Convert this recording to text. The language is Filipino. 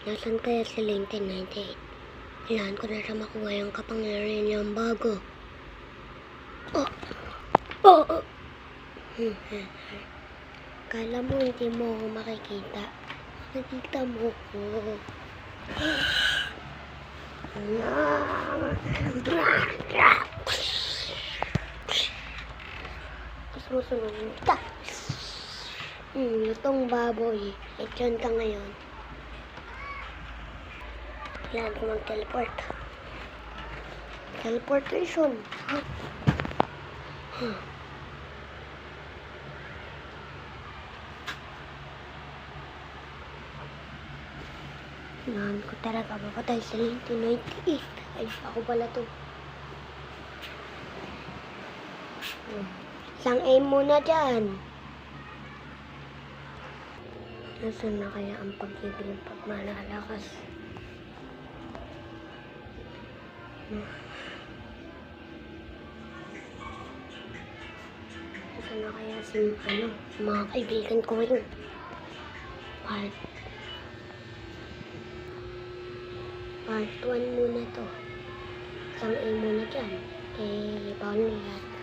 Nasaan kaya si 1998? Kailangan ko na siya makuha yung kapangyarihan niyang bago. Oh! Oh! Oh! Kala mo hindi mo ako makikita. Makikita mo ko. Gusto mo sunod ka? Itong baboy. Lechon ka ngayon. Kailangan ko mag-teleport. Teleportation. Kailangan ko talaga mapatay sa 1998. Ay, ako pala to. Isang aim muna dyan. Nasaan na kaya ang pag-ibig ng pagmalalakas? Nasaan na kaya si mga kaibigan ko ngayon? Part 1 muna to. Isang aim muna dyan. Bawal na yata.